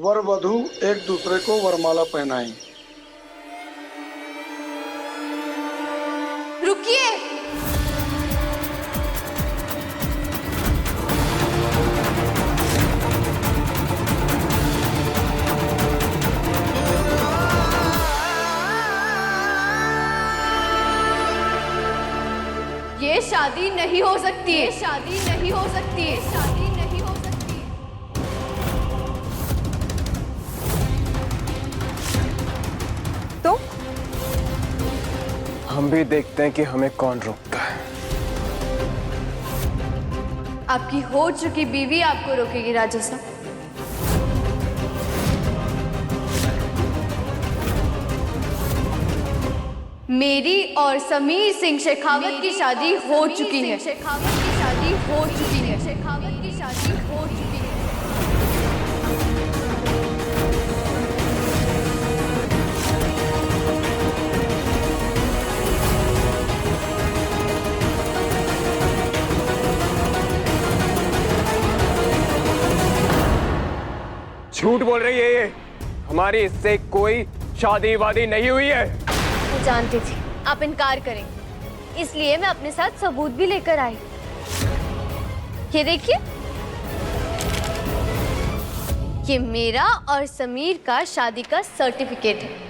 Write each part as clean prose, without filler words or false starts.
वर वधू एक दूसरे को वरमाला पहनाएं। रुकिए। ये शादी नहीं हो सकती है, शादी नहीं हो सकती है, शादी नहीं हो सकती है। तो हम भी देखते हैं कि हमें कौन रोकता है। आपकी हो चुकी बीवी आपको रोकेगी राजा साहब। मेरी और समीर सिंह शेखावत की शादी हो चुकी है। शेखावत की शादी हो चुकी है। शेखावत की शादी हो चुकी है। झूठ बोल रही है ये। हमारी इससे कोई शादी वादी नहीं हुई है। मैं जानती थी आप इनकार करेंगे, इसलिए मैं अपने साथ सबूत भी लेकर आई। ये देखिए, ये मेरा और समीर का शादी का सर्टिफिकेट है।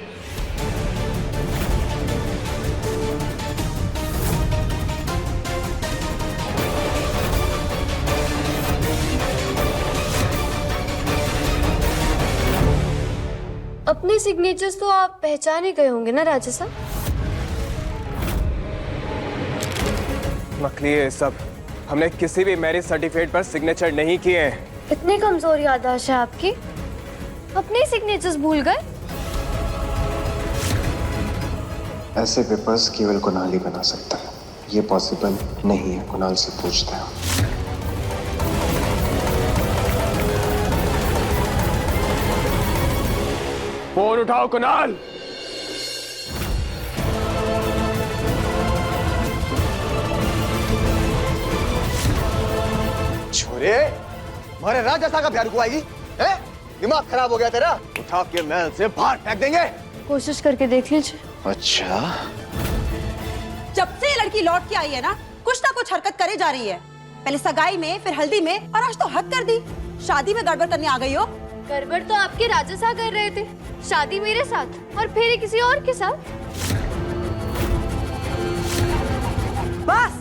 अपने सिग्नेचर्स तो आप पहचान ही गए होंगे ना राजा साहब? नकली है सब। हमने किसी भी मैरिज सर्टिफिकेट पर सिग्नेचर नहीं किए हैं। इतनी कमजोर याददाश्त है आपकी, अपने सिग्नेचर्स भूल गए? ऐसे पेपर्स केवल कुणाल ही बना सकता है। ये पॉसिबल नहीं है। कुणाल से पूछते हैं। फोन उठाओ कुणाल। छोरे, हमारे राजा साहब का प्यार को आएगी? हैं? दिमाग खराब हो गया तेरा? उठा के महल से बाहर फेंक देंगे। कोशिश करके देख लीजिए। अच्छा, जब से ये लड़की लौट के आई है ना कुछ हरकत करे जा रही है। पहले सगाई में, फिर हल्दी में, और आज तो हद कर दी। शादी में गड़बड़ करने आ गई हो। गड़बड़ तो आपके राजा साहब कर रहे थे, शादी मेरे साथ और फिर किसी और के साथ। बस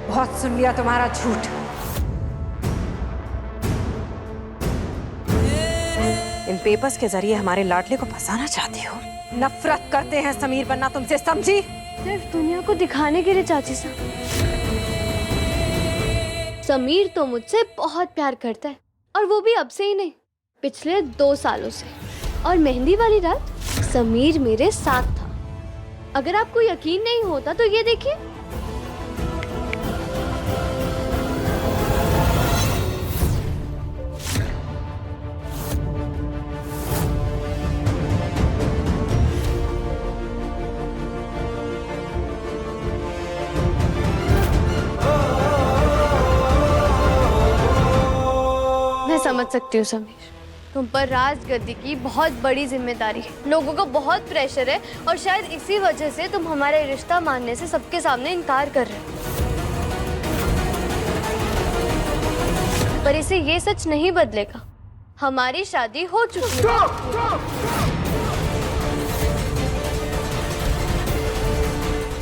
बहुत सुन लिया तुम्हारा झूठ। इन पेपर्स के जरिए हमारे लाडले को फंसाना चाहती हो। नफरत करते हैं समीर बनना तुमसे, समझी? सिर्फ दुनिया को दिखाने के लिए चाची साहब। समीर तो मुझसे बहुत प्यार करता है, और वो भी अब से ही नहीं, पिछले 2 सालों से। और मेहंदी वाली रात समीर मेरे साथ था। अगर आपको यकीन नहीं होता तो ये देखिए। मैं समझ सकती हूँ समीर, तुम पर राजगद्दी की बहुत बड़ी जिम्मेदारी है। लोगों को बहुत प्रेशर है, और शायद इसी वजह से तुम हमारे रिश्ता मानने से सबके सामने इनकार कर रहे हो। पर इसे ये सच नहीं बदलेगा, हमारी शादी हो चुकी है।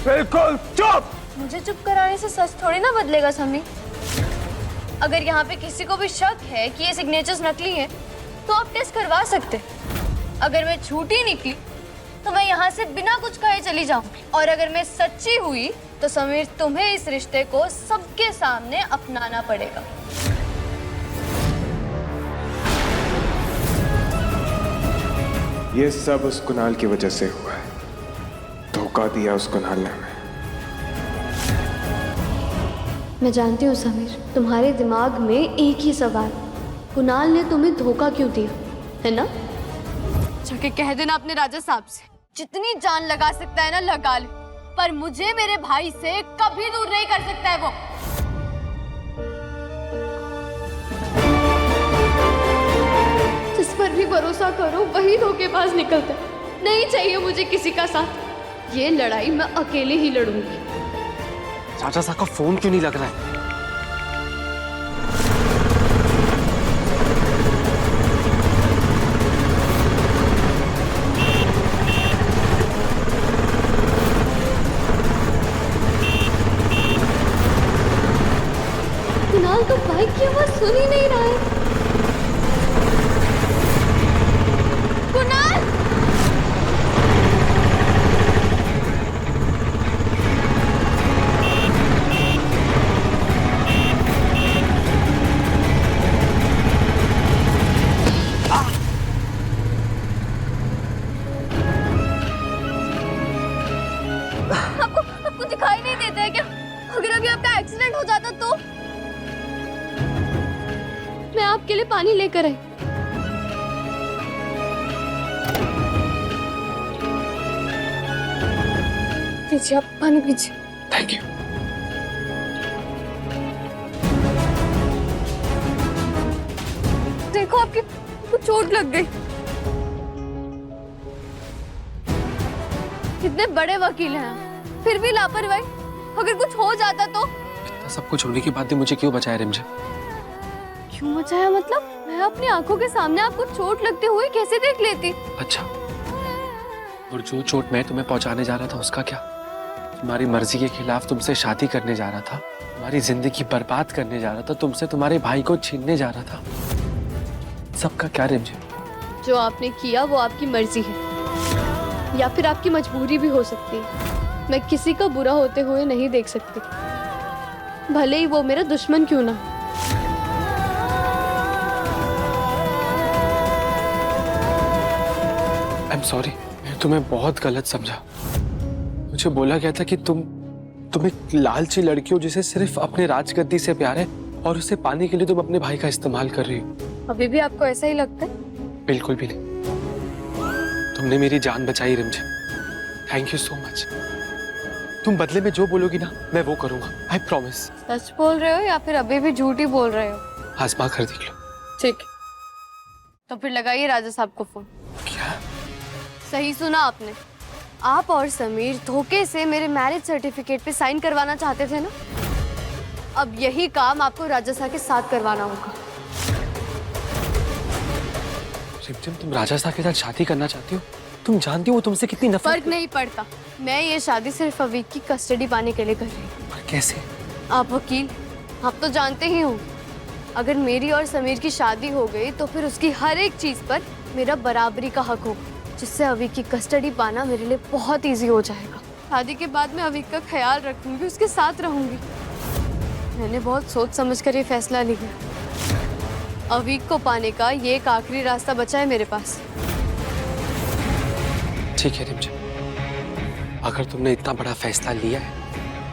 बिल्कुल चुप। मुझे चुप कराने से सच थोड़ी ना बदलेगा समीर। अगर यहाँ पे किसी को भी शक है कि ये सिग्नेचर्स नकली हैं, तो आप टेस्ट करवा सकते। अगर मैं झूठी निकली तो मैं यहाँ से बिना कुछ कहे चली जाऊंगी, और अगर मैं सच्ची हुई तो समीर तुम्हें इस रिश्ते को सबके सामने अपनाना पड़ेगा। ये सब उस कुणाल की वजह से हुआ है। धोखा दिया उस कुणाल ने हमें। मैं जानती हूँ समीर, तुम्हारे दिमाग में एक ही सवाल, कुणाल ने तुम्हें धोखा क्यों दिया, है ना? जाके कह देना अपने राजा साहब से, जितनी जान लगा सकता है ना लगा ले, पर मुझे मेरे भाई से कभी दूर नहीं कर सकता है वो। जिस पर भी भरोसा करो वही धोखेबाज निकलता है। नहीं चाहिए मुझे किसी का साथ। ये लड़ाई मैं अकेले ही लड़ूंगी। राजा साहब का फोन क्यों नहीं लग रहा है? कुणाल तो बाइक की आवाज सुन ही नहीं रहा है। कुणाल! आपको दिखाई नहीं देता है क्या? अगर अभी आपका एक्सीडेंट हो जाता तो? मैं आपके लिए पानी लेकर आई। पीछे आप पानी पीछे। Thank you. देखो आपको चोट लग गई। कितने बड़े वकील हैं, फिर भी लापरवाही। अगर कुछ हो जाता तो? इतना सब कुछ होने के बाद भी मुझे क्यों बचाया रिमझिम? क्यों बचाया मतलब? मैं अपनी आंखों के सामने आपको चोट लगते हुए कैसे देख लेती? अच्छा, और जो चोट मैं तुम्हें पहुंचाने जा रहा था उसका क्या? तुम्हारी मर्जी के खिलाफ तुमसे शादी करने जा रहा था, तुम्हारी जिंदगी बर्बाद करने जा रहा था, तुमसे तुम्हारे भाई को छीनने जा रहा था। सबका क्या रिमझिम? जो आपने किया वो आपकी मर्जी है या फिर आपकी मजबूरी भी हो सकती है। मैं किसी का बुरा होते हुए नहीं देख सकती, भले ही वो मेरा दुश्मन क्यों ना। आई एम सॉरी, मैं तुम्हें बहुत गलत समझा। मुझे बोला गया था कि तुम एक लालची लड़की हो जिसे सिर्फ अपने राजगद्दी से प्यार है और उसे पाने के लिए तुम अपने भाई का इस्तेमाल कर रही हो। अभी भी आपको ऐसा ही लगता है? बिल्कुल भी नहीं। तुमने मेरी जान बचाई रिमझिम, थैंक यू सो मच। तुम बदले में जो बोलोगी ना मैं वो करूंगा, आई प्रॉमिस। सच बोल रहे हो या फिर अभी भी झूठ ही बोल रहे हो? आजमा कर देख लो। ठीक, तो फिर लगाइए राजा साहब को फोन। क्या? सही सुना आपने। आप और समीर धोखे से मेरे मैरिज सर्टिफिकेट पे साइन करवाना चाहते थे ना? अब यही काम आपको राजा साहब के साथ करवाना होगा। रिमझिम, तुम राजा साहब के साथ शादी करना चाहती हो? तुम जानती हो वो तुमसे कितनी नफरत। फर्क नहीं पड़ता, मैं ये शादी सिर्फ अवीक की कस्टडी पाने के लिए कर रही हूँ। पर कैसे? आप वकील, आप तो जानते ही हो, अगर मेरी और समीर की शादी हो गई तो फिर उसकी हर एक चीज पर मेरा बराबरी का हक होगा, जिससे अवीक की कस्टडी पाना मेरे लिए बहुत इजी हो जाएगा। शादी के बाद मैं अवीक का ख्याल रखूंगी, उसके साथ रहूंगी। मैंने बहुत सोच समझ कर ये फैसला लिया। अवीक को पाने का ये एक आखिरी रास्ता बचा है मेरे पास। ठीक है रिमझिम, अगर तुमने इतना बड़ा फैसला लिया है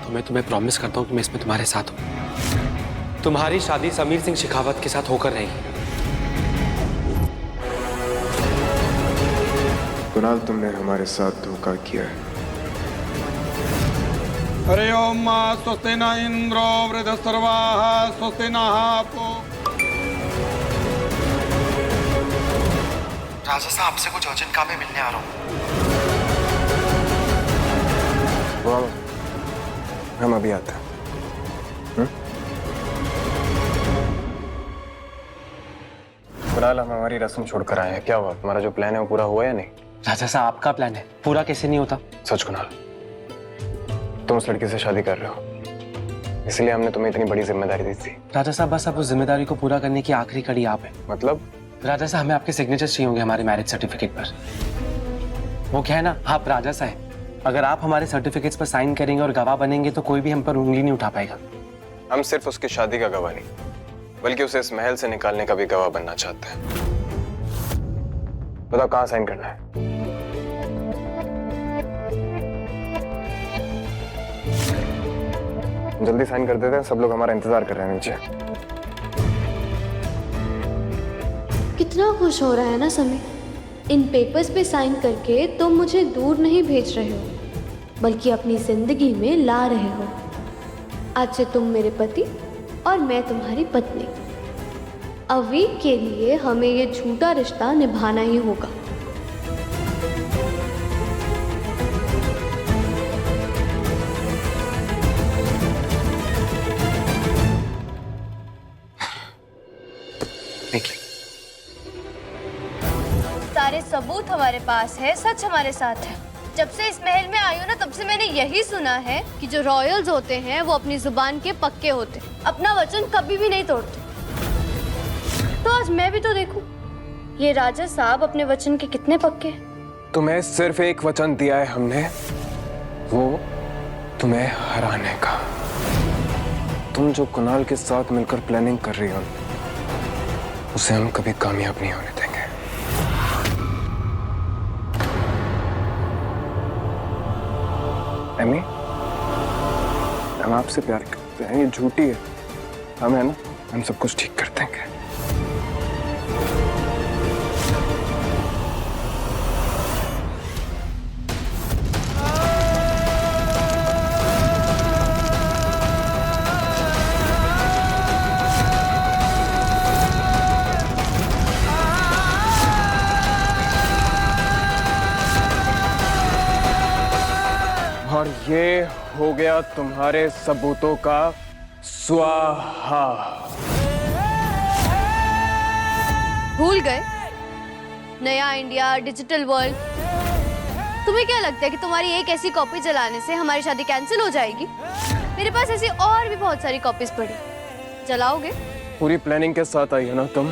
तो मैं तुम्हें प्रॉमिस करता हूँ कि मैं इसमें तुम्हारे साथ हूँ। तुम्हारी शादी समीर सिंह शेखावत के साथ होकर रहेगी। कुणाल, तुमने हमारे साथ धोखा किया है। हरि ओम स्वस्ति न इंद्रो वृद्धस्सर्वाः स्वस्ति नः पो। राजा साहब आपसे कुछ अर्जेंट काम में मिलने आ रहा हूँ। हम अभी आते हैं। कुणाल, हम हमारी रस्म छोड़कर आए हैं। क्या हुआ? तुम्हारा जो प्लान है वो पूरा हुआ या नहीं? राजा साहब, आपका प्लान है, पूरा कैसे नहीं होता? सच कुणाल, तुम उस लड़की से शादी कर रहे हो, इसलिए हमने तुम्हें इतनी बड़ी जिम्मेदारी दी थी। राजा साहब, बस अब उस जिम्मेदारी को पूरा करने की आखिरी कड़ी आप है। मतलब? राजा साहब, हमें आपके सिग्नेचर्स चाहिए होंगे हमारे मैरिज सर्टिफिकेट पर। वो क्या है ना, आप राजा साहब हैं, अगर आप हमारे सर्टिफिकेट्स पर साइन करेंगे और गवाह बनेंगे तो कोई भी हम पर उंगली नहीं उठा पाएगा। हम सिर्फ उसकी शादी का गवाह नहीं, बल्कि उसे इस महल से निकालने का भी गवाह बनना चाहते हैं। बताओ कहाँ साइन करना है? जल्दी साइन कर देते हैं, सब लोग हमारा इंतजार कर रहे हैं नीचे। कितना खुश हो रहा है ना समीर, इन पेपर्स पे साइन करके तुम मुझे दूर नहीं भेज रहे हो, बल्कि अपनी जिंदगी में ला रहे हो। आज से तुम मेरे पति और मैं तुम्हारी पत्नी। अभी के लिए हमें ये झूठा रिश्ता निभाना ही होगा। निकले। सारे सबूत हमारे पास है, सच हमारे साथ है। जब से इस महल में आई हूँ ना, तब से मैंने यही सुना है कि जो रॉयल्स होते हैं वो अपनी जुबान के पक्के होते, अपना वचन कभी भी नहीं तोड़ते। तो आज मैं भी तो देखूं, ये राजा साहब अपने वचन के कितने पक्के हैं। तुम्हें सिर्फ एक वचन दिया है हमने, वो तुम्हें हराने का। तुम जो कुणाल के साथ मिलकर प्लानिंग कर रही हो, उसे हम कभी कामयाब नहीं होने देंगे। एमी, हम आपसे प्यार करते हैं, ये झूठी है। हम है ना, हम सब कुछ ठीक कर देंगे। और ये हो गया तुम्हारे सबूतों का स्वाहा। भूल गए नया इंडिया, डिजिटल वर्ल्ड। तुम्हें क्या लगता है कि तुम्हारी एक ऐसी कॉपी जलाने से हमारी शादी कैंसिल हो जाएगी? मेरे पास ऐसी और भी बहुत सारी कॉपीज पड़ी। जलाओगे? पूरी प्लानिंग के साथ आई हो ना तुम,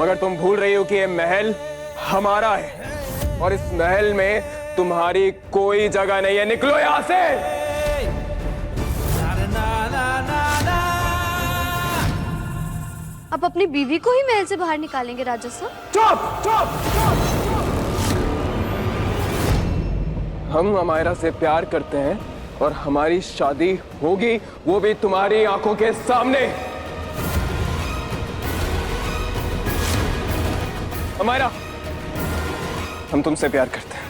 मगर तुम भूल रही हो कि ये महल हमारा है और इस महल में तुम्हारी कोई जगह नहीं है। निकलो यहां से। आप अपनी बीवी को ही महल से बाहर निकालेंगे राजा साहब? चुप चुप। हम अमायरा से प्यार करते हैं और हमारी शादी होगी, वो भी तुम्हारी आंखों के सामने। अमायरा, हम तुमसे प्यार करते हैं,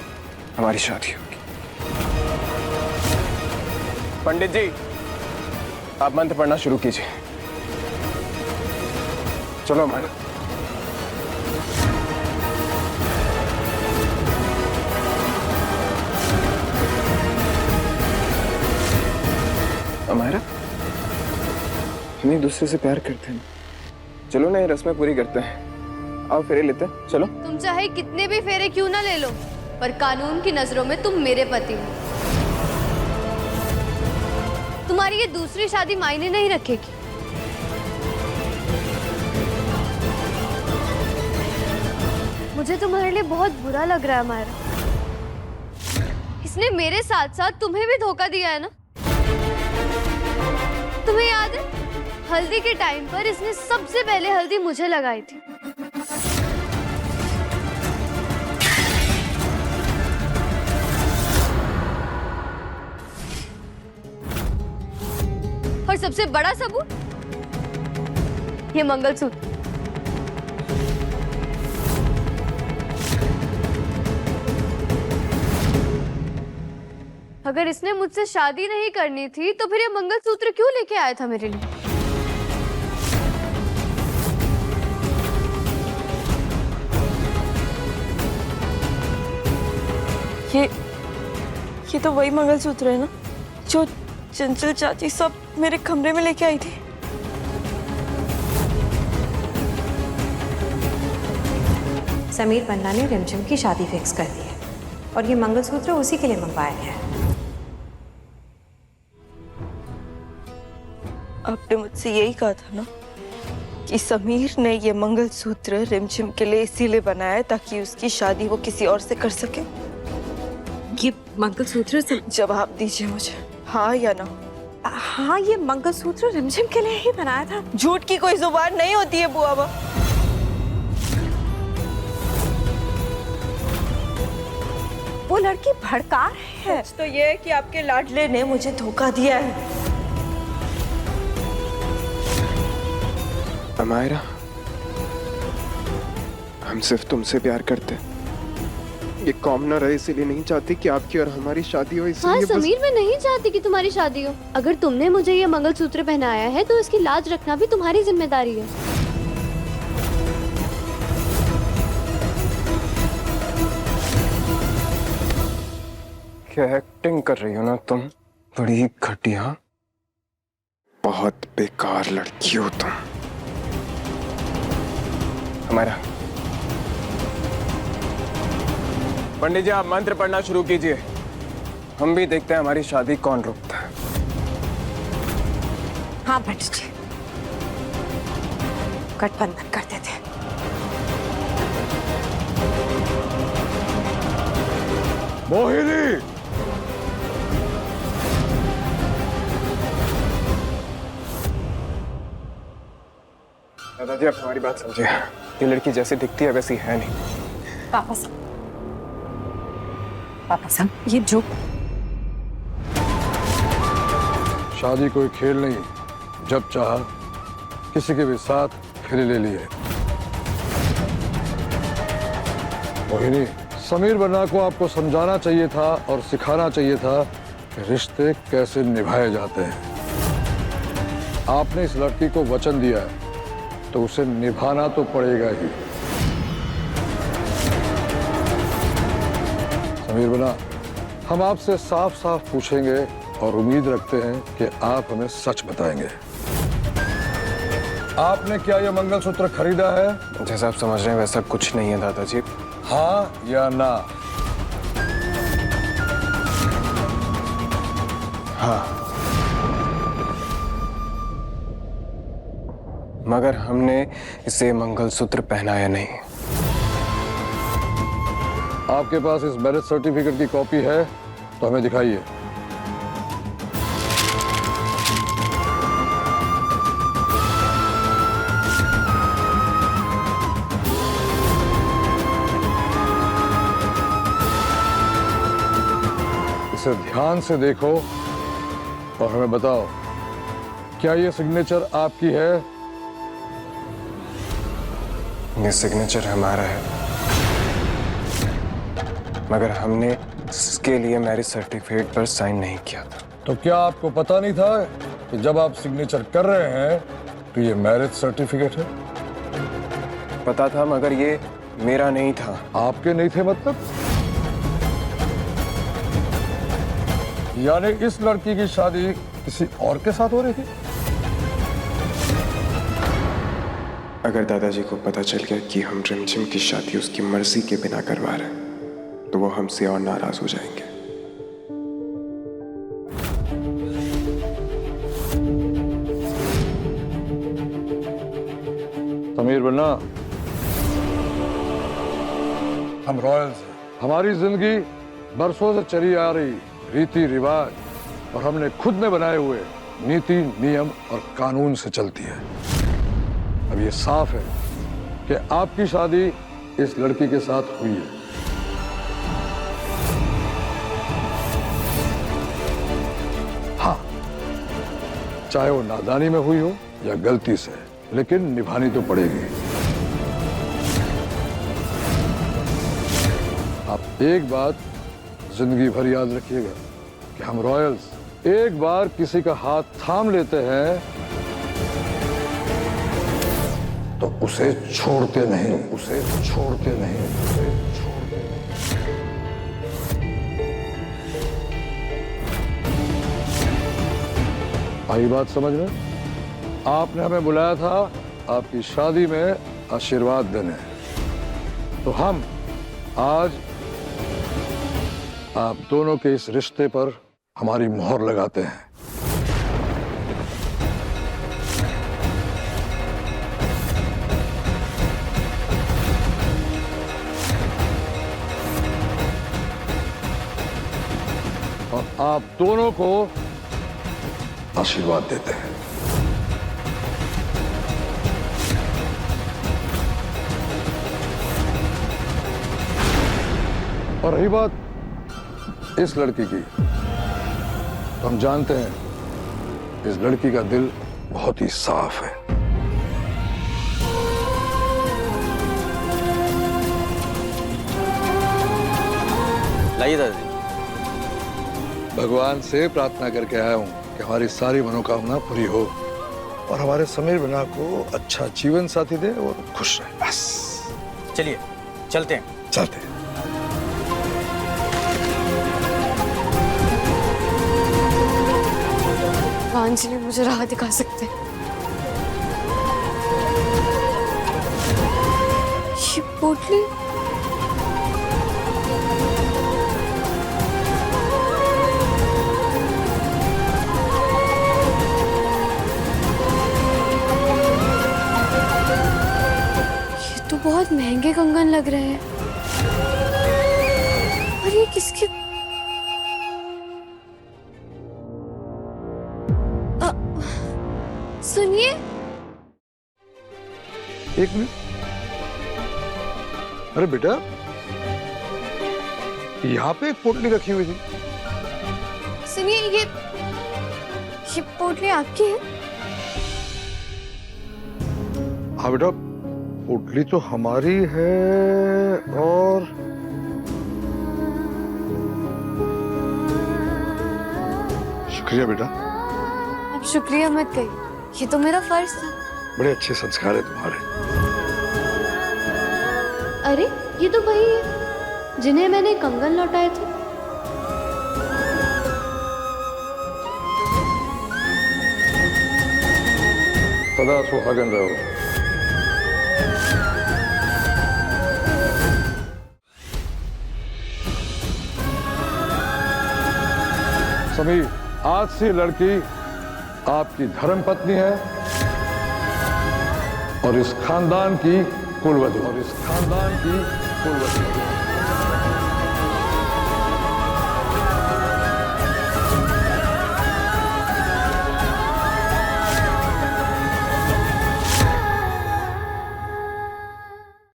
हमारी शादी होगी। पंडित जी, आप मंत्र पढ़ना शुरू कीजिए। चलो अमायरा। अमायरा, हम एक दूसरे से प्यार करते हैं, चलो ना ये रस्में पूरी करते हैं। आओ फेरे लेते हैं, चलो। तुम चाहे कितने भी फेरे क्यों ना ले लो, पर कानून की नजरों में तुम मेरे पति हो। तुम्हारी ये दूसरी शादी मायने नहीं रखेगी। मुझे तुम्हारे लिए बहुत बुरा लग रहा है मायरा। इसने मेरे साथ साथ तुम्हें भी धोखा दिया है ना? तुम्हें याद है, हल्दी के टाइम पर इसने सबसे पहले हल्दी मुझे लगाई थी। और सबसे बड़ा सबूत, ये मंगलसूत्र। अगर इसने मुझसे शादी नहीं करनी थी तो फिर ये मंगलसूत्र क्यों लेके आया था मेरे लिए? ये तो वही मंगलसूत्र है ना जो चंचल चाची सब मेरे कमरे में लेके आई थी। समीर पन्ना ने रिमझिम की शादी फिक्स कर दी है और ये मंगलसूत्र उसी के लिए मंगवाया गया है। आपने मुझसे यही कहा था ना कि समीर ने ये मंगलसूत्र रिमझिम के लिए इसीलिए बनाया है ताकि उसकी शादी वो किसी और से कर सके। ये मंगलसूत्र जवाब दीजिए मुझे, हाँ या ना? हाँ, ये मंगलसूत्र रिमझिम के लिए ही बनाया था। झूठ की कोई जुबान नहीं होती है बुआ। वो लड़की भड़का है। सच तो ये है कि आपके लाडले ने मुझे धोखा दिया है। अमायरा, हम सिर्फ तुमसे प्यार करते हैं, ये कॉमनर है, इसीलिए नहीं चाहती कि आपकी और हमारी शादी हो। हाँ इसलिए बस समीर, मैं नहीं चाहती कि तुम्हारी शादी हो। अगर तुमने मुझे ये मंगलसूत्र पहनाया है तो इसकी लाज रखना भी तुम्हारी जिम्मेदारी है। क्या एक्टिंग कर रही हो ना तुम, बड़ी घटिया, बहुत बेकार लड़की हो तुम। हमारा पंडित जी, आप मंत्र पढ़ना शुरू कीजिए, हम भी देखते हैं हमारी शादी कौन रोकता है। हाँ पंडित जी, गठबंधन कर देते हैं। मोहिनी, दादाजी आप हमारी बात समझिए, ये लड़की जैसी दिखती है वैसी है नहीं। पापा साहब, ये जो शादी कोई खेल नहीं, जब चाहा किसी के भी साथ खेल ले लिए। मोहिनी, समीर बन्ना को आपको समझाना चाहिए था और सिखाना चाहिए था कि रिश्ते कैसे निभाए जाते हैं। आपने इस लड़की को वचन दिया है तो उसे निभाना तो पड़ेगा ही। समीर बन्ना, हम आपसे साफ साफ पूछेंगे और उम्मीद रखते हैं कि आप हमें सच बताएंगे। आपने क्या यह मंगलसूत्र खरीदा है? जैसा आप समझ रहे हैं वैसा कुछ नहीं है दादाजी। हाँ या ना? हाँ, मगर हमने इसे मंगलसूत्र पहनाया नहीं। आपके पास इस मैरिज सर्टिफिकेट की कॉपी है तो हमें दिखाइए। इसे ध्यान से देखो और हमें बताओ, क्या ये सिग्नेचर आपकी है? ये सिग्नेचर हमारा है, मगर हमने इसके लिए मैरिज सर्टिफिकेट पर साइन नहीं किया था। तो क्या आपको पता नहीं था कि जब आप सिग्नेचर कर रहे हैं तो ये मैरिज सर्टिफिकेट है? पता था, मगर ये मेरा नहीं था। आपके नहीं थे मतलब? यानी इस लड़की की शादी किसी और के साथ हो रही थी? अगर दादाजी को पता चल गया कि हम रिमझिम की शादी उसकी मर्जी के बिना करवा रहे हैं तो वो हमसे और नाराज हो जाएंगे। समीर बन्ना, हम रॉयल्स हैं। हमारी जिंदगी बरसों से चली आ रही रीति रिवाज और हमने खुद में बनाए हुए नीति नियम और कानून से चलती है। अब ये साफ है कि आपकी शादी इस लड़की के साथ हुई है। हाँ, चाहे वो नादानी में हुई हो या गलती से, लेकिन निभानी तो पड़ेगी। आप एक बात जिंदगी भर याद रखिएगा कि हम रॉयल्स एक बार किसी का हाथ थाम लेते हैं तो उसे छोड़ते नहीं, उसे छोड़ते नहीं, उसे छोड़ते नहीं। आई बात समझ में? आपने हमें बुलाया था आपकी शादी में आशीर्वाद देने, तो हम आज आप दोनों के इस रिश्ते पर हमारी मोहर लगाते हैं। और आप दोनों को आशीर्वाद देते हैं। और रही बात इस लड़की की, तो हम जानते हैं इस लड़की का दिल बहुत ही साफ है। लाइए दादाजी। भगवान से प्रार्थना करके आया हूँ कि हमारी सारी मनोकामना पूरी हो और हमारे समीर बिना को अच्छा जीवन साथी दे और खुश रहे, बस। चलिए चलते हैं। चलते हैं। भगवान जी ने मुझे राह दिखा सकते हैं। ये पोटली तो बहुत महंगे कंगन लग रहे हैं। और ये किसके? सुनिए, एक मिनट। अरे बेटा, यहाँ पे एक पोटली रखी हुई थी। सुनिए, ये पोटली आपकी है? हाँ बेटा, पोटली तो हमारी है और शुक्रिया बेटा। आप शुक्रिया मत कहिए, ये तो मेरा फर्ज था। बड़े अच्छे संस्कार है तुम्हारे। अरे ये तो वही है जिन्हें मैंने कंगन लौटाए थे। सदा सुहागन रहो। समीर, आज से लड़की आपकी धर्मपत्नी है और इस खानदान की कुलवधू।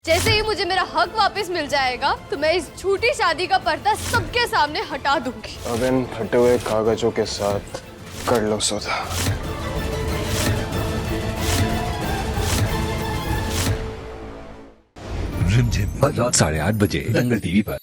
जैसे ही मुझे मेरा हक वापस मिल जाएगा तो मैं इस झूठी शादी का पर्दा सबके सामने हटा दूंगी। अब इन फटे हुए कागजों के साथ कर लो सौदा। रिमझिम रात 8:30 बजे दंगल टीवी पर।